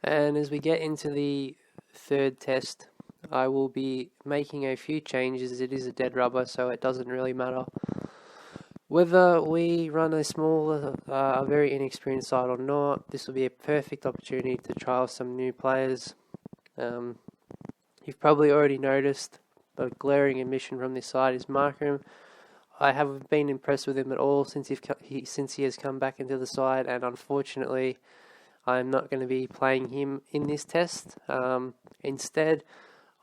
And as we get into the third test, I will be making a few changes. It is a dead rubber, so it doesn't really matter whether we run a small, a very inexperienced side or not. This will be a perfect opportunity to trial some new players. You've probably already noticed a glaring omission from this side is Markram. I haven't been impressed with him at all since he has come back into the side, and unfortunately, I'm not going to be playing him in this test. Instead,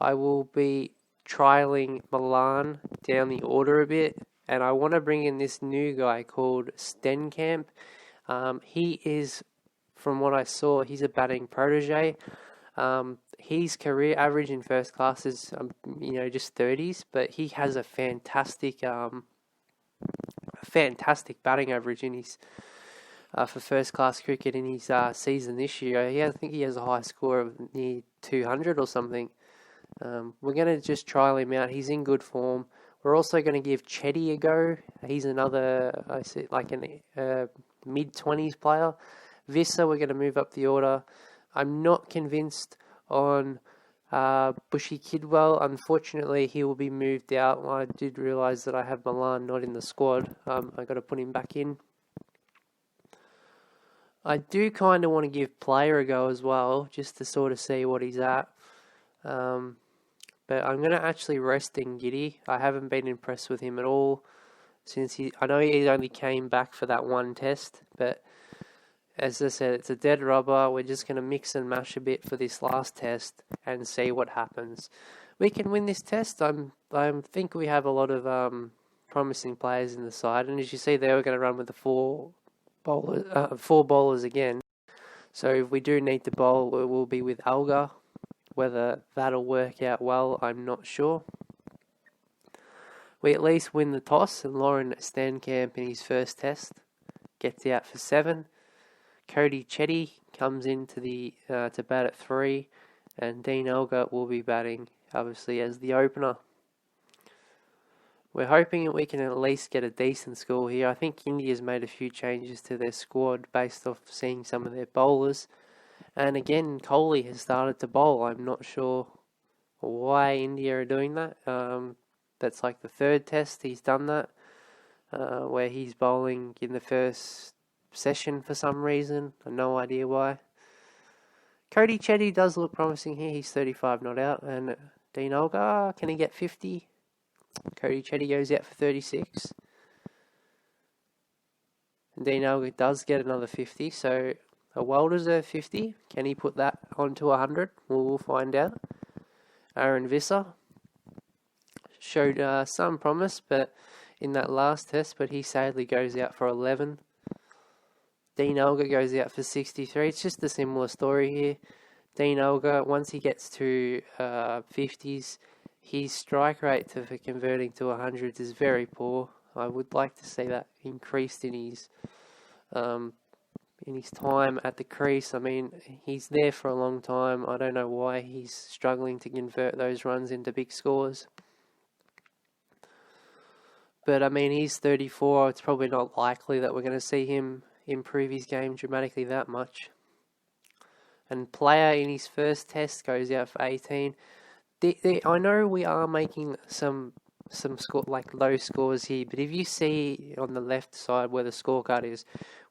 I will be trialing Milan down the order a bit, and I want to bring in this new guy called Stenkamp. He is, from what I saw, he's a batting protege. His career average in first class is, just 30s, but he has a fantastic batting average in his for first class cricket in his season this year. I think he has a high score of near 200 or something. We're going to just trial him out. He's in good form. We're also going to give Chetty a go. He's another, mid-20s player. Visser, we're going to move up the order. I'm not convinced on Bushy Kidwell. Unfortunately, he will be moved out. I did realise that I have Milan not in the squad. I got to put him back in. I do kind of want to give Player a go as well, just to sort of see what he's at. But I'm going to actually rest in Giddy. I haven't been impressed with him at all since I know he only came back for that one test, but as I said, it's a dead rubber. We're just going to mix and mash a bit for this last test and see what happens. We can win this test. I think we have a lot of promising players in the side, and as you see there, we're going to run with the four bowlers again. So if we do need to bowl, it will be with Alga. Whether that'll work out well, I'm not sure. We at least win the toss, and Lauren Stenkamp in his first test gets out for 7. Cody Chetty comes into the to bat at 3, and Dean Elgar will be batting, obviously, as the opener. We're hoping that we can at least get a decent score here. I think India's made a few changes to their squad based off seeing some of their bowlers. And again, Kohli has started to bowl. I'm not sure why India are doing that. That's like the third test he's done that, where he's bowling in the first session for some reason. I have no idea why. Cody Chetty does look promising here. He's 35 not out. And Dean Olga, can he get 50? Cody Chetty goes out for 36. And Dean Olga does get another 50, so a well-deserved 50. Can he put that onto 100? We'll find out. Aaron Visser showed some promise, but in that last test, but he sadly goes out for 11. Dean Elgar goes out for 63. It's just a similar story here. Dean Elgar, once he gets to 50s, his strike rate for converting to 100s is very poor. I would like to see that increased in his time at the crease. I mean, he's there for a long time. I don't know why he's struggling to convert those runs into big scores. But I mean, he's 34. It's probably not likely that we're going to see him improve his game dramatically that much. And Player in his first test goes out for 18. I know we are making some score, like low scores here, but if you see on the left side where the scorecard is,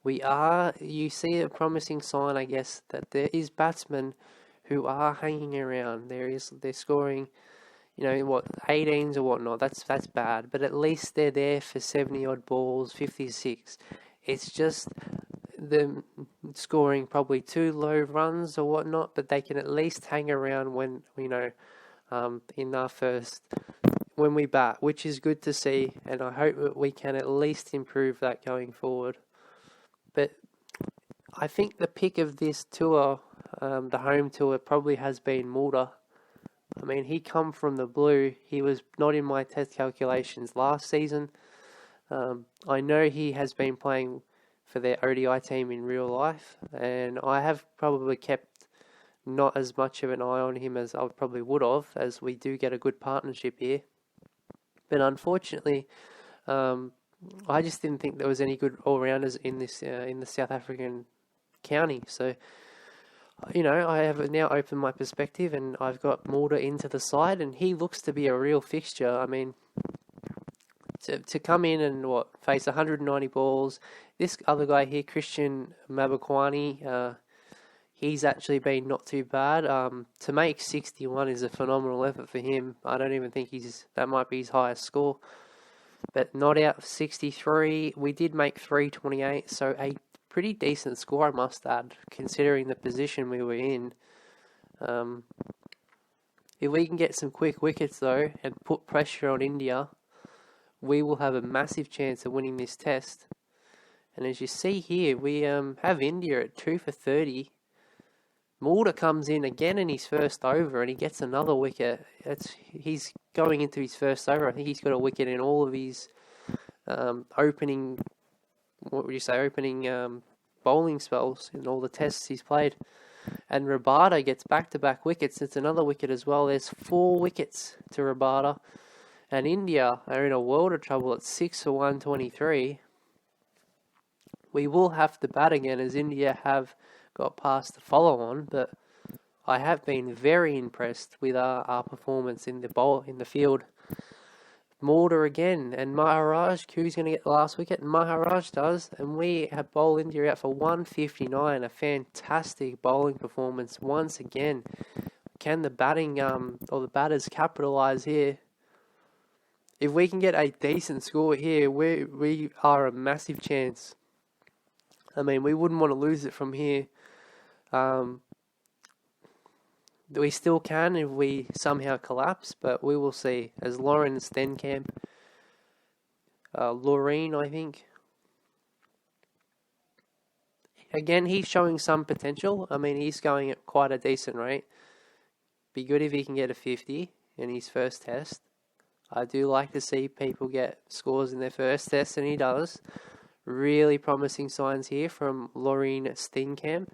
you see a promising sign, I guess, that there is batsmen who are hanging around. They're scoring, 18s or whatnot. That's bad, but at least they're there for 70 odd balls, 56. It's just them scoring probably 2 low runs or whatnot, but they can at least hang around when in our first, when we bat, which is good to see, and I hope that we can at least improve that going forward. But I think the pick of this tour, the home tour, probably has been Mulder. I mean, he come from the blue. He was not in my test calculations last season. I know he has been playing for their ODI team in real life, and I have probably kept not as much of an eye on him as I probably would have, as we do get a good partnership here. But unfortunately, I just didn't think there was any good all-rounders in this in the South African county. So I have now opened my perspective and I've got Mulder into the side, and he looks to be a real fixture. I mean, to come in and face 190 balls. This other guy here, Christian Mabakwani, he's actually been not too bad. To make 61 is a phenomenal effort for him. I don't even think that might be his highest score. But not out of 63. We did make 328, so a pretty decent score, I must add, considering the position we were in. If we can get some quick wickets, though, and put pressure on India, we will have a massive chance of winning this test. And as you see here, we have India at 2 for 30. Mulder comes in again in his first over and he gets another wicket. He's going into his first over. I think he's got a wicket in all of his opening bowling spells in all the tests he's played. And Rabada gets back-to-back wickets. It's another wicket as well. There's 4 wickets to Rabada. And India are in a world of trouble at 6 for 123. We will have to bat again as India have got past the follow-on, but I have been very impressed with our performance in the field. Mulder again, and Maharaj, who's going to get the last wicket? Maharaj does, and we have bowled India out for 159. A fantastic bowling performance once again. Can the the batters capitalise here? If we can get a decent score here, we are a massive chance. I mean, we wouldn't want to lose it from here. We still can if we somehow collapse, but we will see. As Lauren Stenkamp, Laureen, I think. Again, he's showing some potential. I mean, he's going at quite a decent rate. Be good if he can get a 50 in his first test. I do like to see people get scores in their first test, and he does. Really promising signs here from Laureen Steenkamp.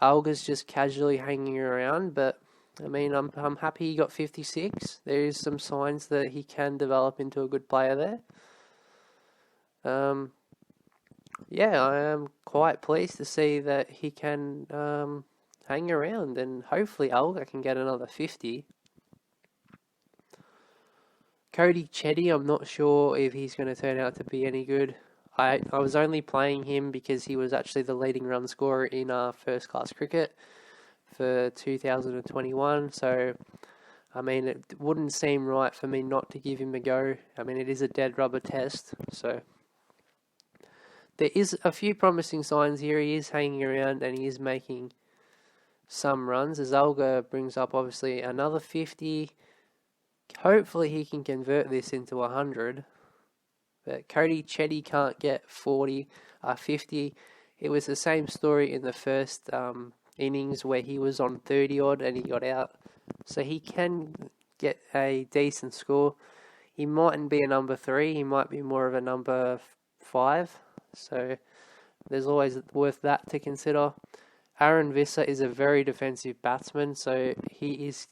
Alga's just casually hanging around, but I mean, I'm happy he got 56. There is some signs that he can develop into a good player there. Yeah, I am quite pleased to see that he can hang around, and hopefully Alga can get another 50. Cody Chetty, I'm not sure if he's going to turn out to be any good. I was only playing him because he was actually the leading run scorer in first class cricket for 2021. So, I mean, it wouldn't seem right for me not to give him a go. I mean, it is a dead rubber test. So, there is a few promising signs here. He is hanging around and he is making some runs. As Alga brings up, obviously, another 50. Hopefully, he can convert this into 100. But Cody Chetty can't get 50. It was the same story in the first innings where he was on 30 odd and he got out. So he can get a decent score. He mightn't be a number 3. He might be more of a number 5. So there's always worth that to consider. Aaron Visser is a very defensive batsman. So he's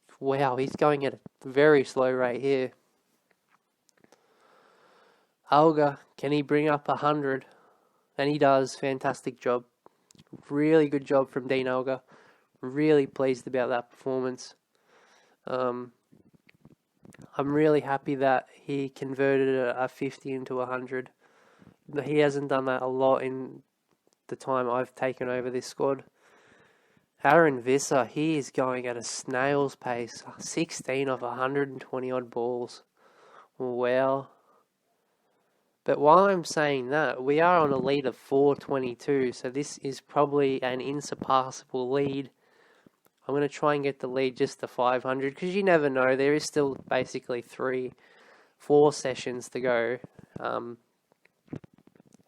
going at a very slow rate here. Alga, can he bring up 100? And he does. Fantastic job. Really good job from Dean Alga. Really pleased about that performance. I'm really happy that he converted a 50 into 100. He hasn't done that a lot in the time I've taken over this squad. Aaron Visser, he is going at a snail's pace. 16 off 120 odd balls. Wow. But while I'm saying that, we are on a lead of 422, so this is probably an insurpassable lead. I'm going to try and get the lead just to 500, because you never know. There is still basically 4 sessions to go. And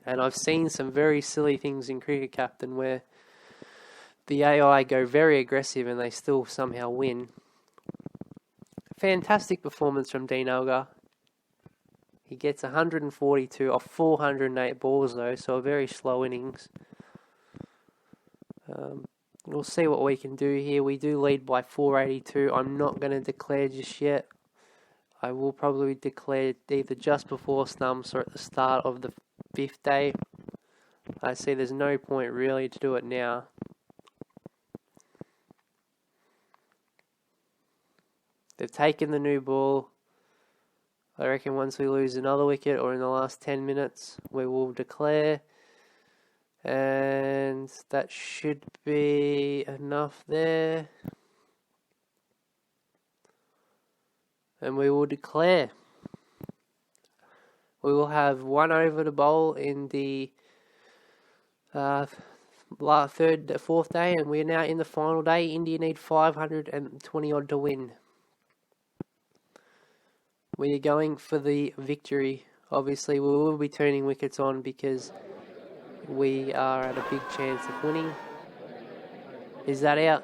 I've seen some very silly things in Cricket Captain where the AI go very aggressive and they still somehow win. Fantastic performance from Dean Alga. He gets 142 off 408 balls though, so a very slow innings. We'll see what we can do here. We do lead by 482. I'm not going to declare just yet. I will probably declare either just before stumps or at the start of the 5th day. I see there's no point really to do it now. They've taken the new ball. I reckon once we lose another wicket or in the last 10 minutes, we will declare. And that should be enough there. And we will declare. We will have 1 over to bowl in the fourth day, and we're now in the final day. India need 520 odd to win. We are going for the victory. Obviously, we will be turning wickets on because we are at a big chance of winning. Is that out?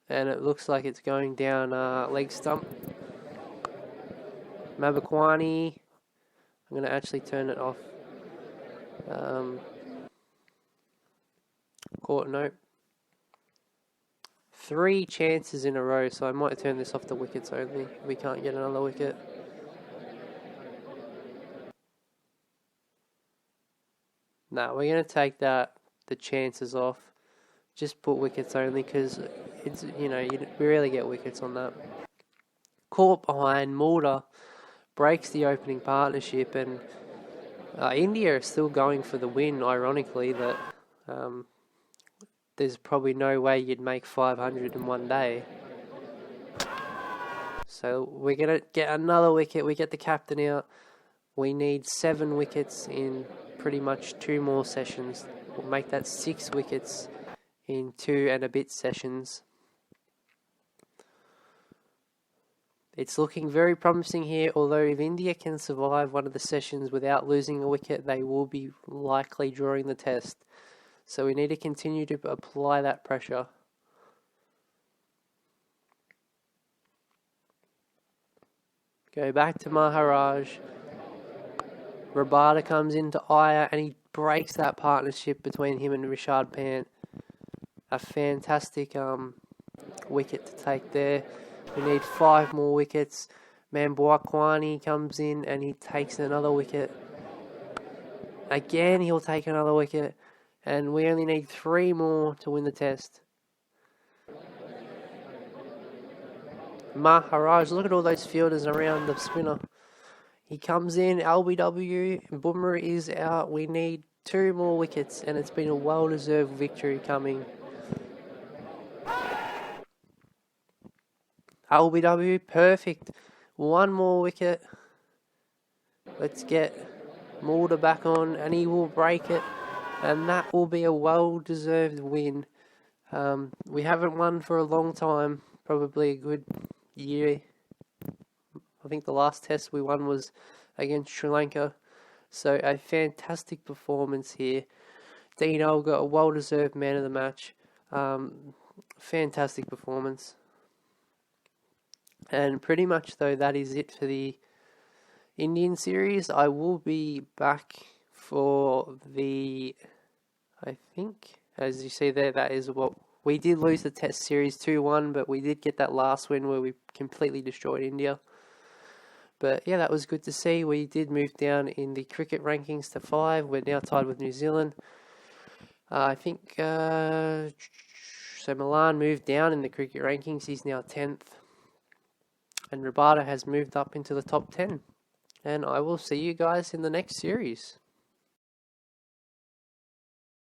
And it looks like it's going down leg stump. Mabakwani. I'm going to actually turn it off. Court note. 3 chances in a row, so I might turn this off to wickets only. We can't get another wicket. No, we're going to take the chances off. Just put wickets only because it's, we rarely get wickets on that. Caught behind, Mulder breaks the opening partnership, and India is still going for the win. Ironically, that there's probably no way you'd make 500 in one day. So we're going to get another wicket. We get the captain out. We need 7 wickets in pretty much 2 more sessions. We'll make that 6 wickets in 2 and a bit sessions. It's looking very promising here, although if India can survive one of the sessions without losing a wicket, they will be likely drawing the test. So we need to continue to apply that pressure. Go back to Maharaj. Rabada comes into Iyer and he breaks that partnership between him and Rishad Pant. A fantastic wicket to take there. We need 5 more wickets. Mambuakwani comes in and he takes another wicket. Again, he'll take another wicket. And we only need 3 more to win the test. Maharaj, look at all those fielders around the spinner. He comes in, LBW, Bumrah is out. We need 2 more wickets, and it's been a well-deserved victory coming. LBW, perfect. 1 more wicket. Let's get Mulder back on, and he will break it. And that will be a well-deserved win. We haven't won for a long time. Probably a good year. I think the last test we won was against Sri Lanka. So a fantastic performance here. Dino got a well-deserved man of the match. Fantastic performance. And pretty much, though, that is it for the Indian series. I will be back for the, I think, as you see there, that is what we did lose the test series 2-1, but we did get that last win where we completely destroyed India. But yeah, that was good to see. We did move down in the cricket rankings to 5. We're now tied with New Zealand. I think, so Milan moved down in the cricket rankings. He's now 10th. And Rabada has moved up into the top 10. And I will see you guys in the next series.